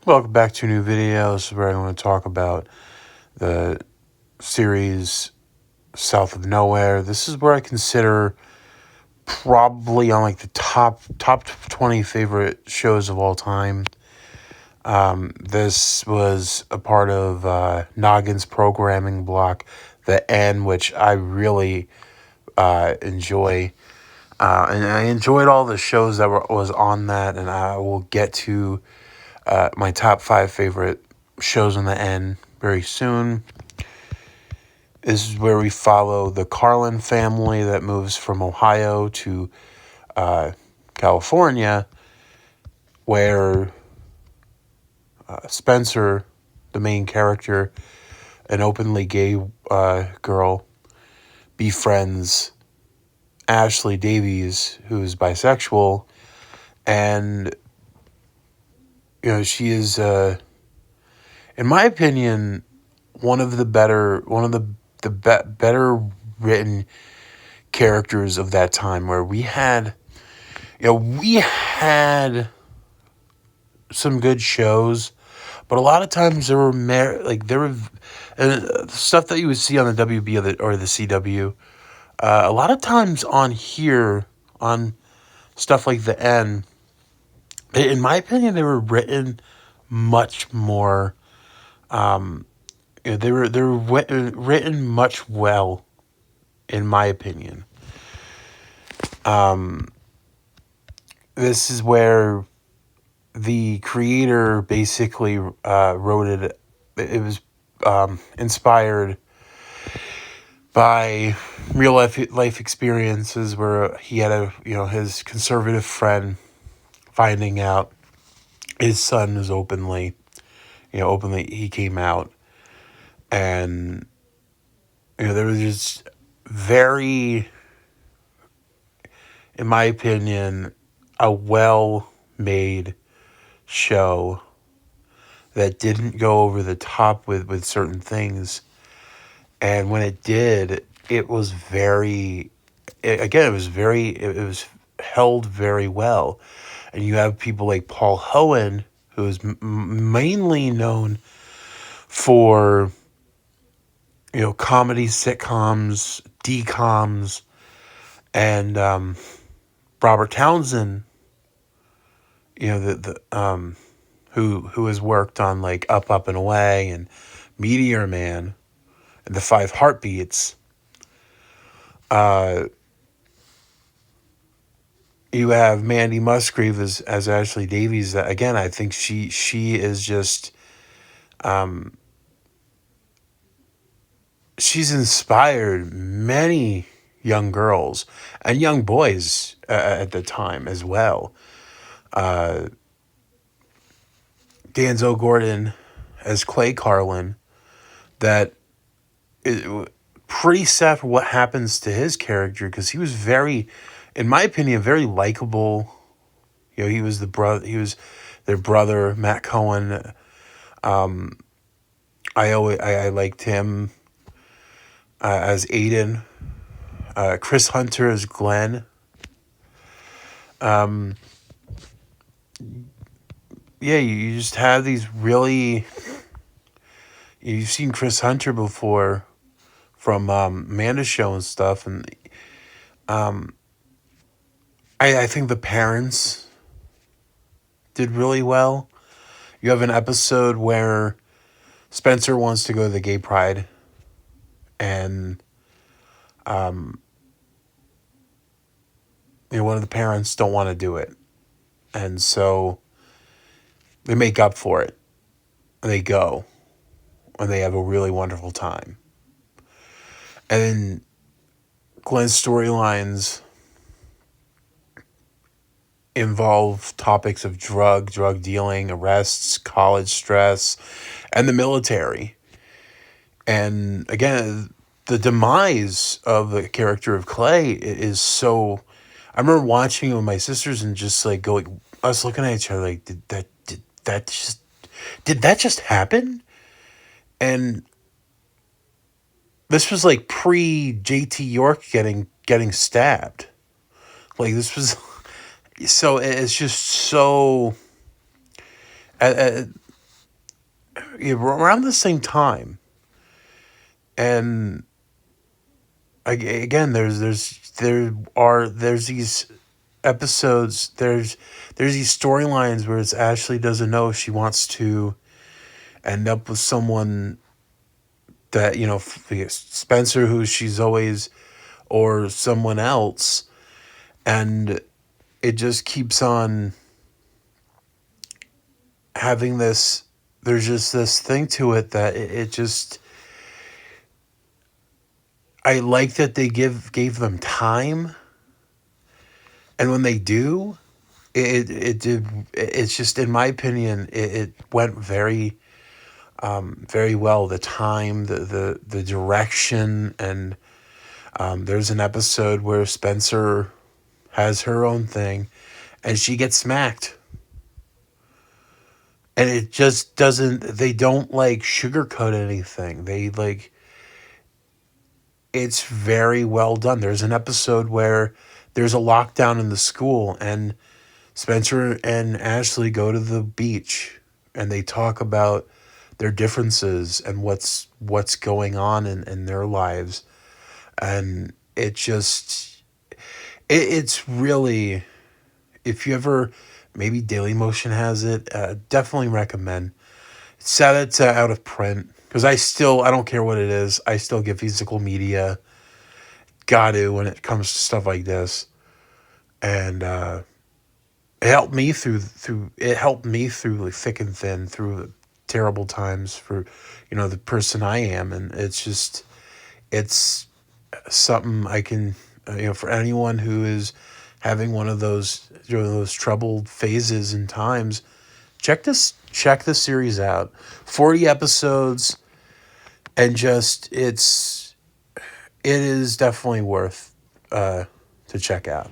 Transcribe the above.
Welcome back to a new video. This is where I want to talk about the series South of Nowhere. This is where I consider probably on like the top 20 favorite shows of all time. This was a part of Noggin's programming block, The N, which I really enjoy. And I enjoyed all the shows that was on that, and I will get to my top 5 favorite shows on the N very soon. This is where we follow the Carlin family that moves from Ohio to California, where Spencer, the main character, an openly gay girl, befriends Ashley Davies, who's bisexual, and she is, in my opinion, one of the better written characters of that time, where we had some good shows, but a lot of times there were stuff that you would see on the WB or the CW. A lot of times on here, on stuff like the N, in my opinion, they were written much more. They were written much well, in my opinion. This is where the creator basically wrote it. It was inspired by real life experiences where he had his conservative friend finding out his son was openly he came out, and there was just very, in my opinion, a well made show that didn't go over the top with certain things. And when it did, it was it was held very well. And you have people like Paul Hohen, who is mainly known for, comedy sitcoms, DComs, and Robert Townsend, who has worked on like Up and Away and Meteor Man and The Five Heartbeats. You have Mandy Musgrave as Ashley Davies. Again, I think she is just she's inspired many young girls and young boys at the time as well. Danzo Gordon as Clay Carlin, that is pretty sad for what happens to his character, because he was very, in my opinion, very likable. He was their brother, Matt Cohen. I liked him as Aiden. Chris Hunter as Glenn. You just have these really. You've seen Chris Hunter before from Amanda's show and stuff, and I think the parents did really well. You have an episode where Spencer wants to go to the gay pride, and one of the parents don't want to do it, and so they make up for it, and they go, and they have a really wonderful time. And then Glenn's storylines involve topics of drug dealing, arrests, college stress, and the military. And again, the demise of the character of Clay is so. I remember watching it with my sisters and just like going, us looking at each other like, did that just happen? And this was like pre JT York getting stabbed. Like, this was, so it's just so. around the same time. And again, there's these episodes, there's these storylines where it's Ashley doesn't know if she wants to end up with someone that, Spencer, who she's always, or someone else. And it just keeps on having this, there's just this thing to it that it just, I like that they gave them time, and when they do, it did. It's just, in my opinion, it went very well. The time, the direction, and there's an episode where Spencer has her own thing, and she gets smacked, and it just doesn't. They don't like sugarcoat anything. They like, it's very well done. There's an episode where there's a lockdown in the school, and Spencer and Ashley go to the beach, and they talk about their differences and what's going on in their lives. And it just, it's really, if you ever, maybe Daily Motion has it, definitely recommend. It's sad it's out of print, because I don't care what it is, I still get physical media. Got to, when it comes to stuff like this. And it helped me through like thick and thin, through terrible times for, the person I am. And it's something I can, for anyone who is having one of those, those troubled phases and times, check this series out. 40 episodes, and it is definitely worth to check out.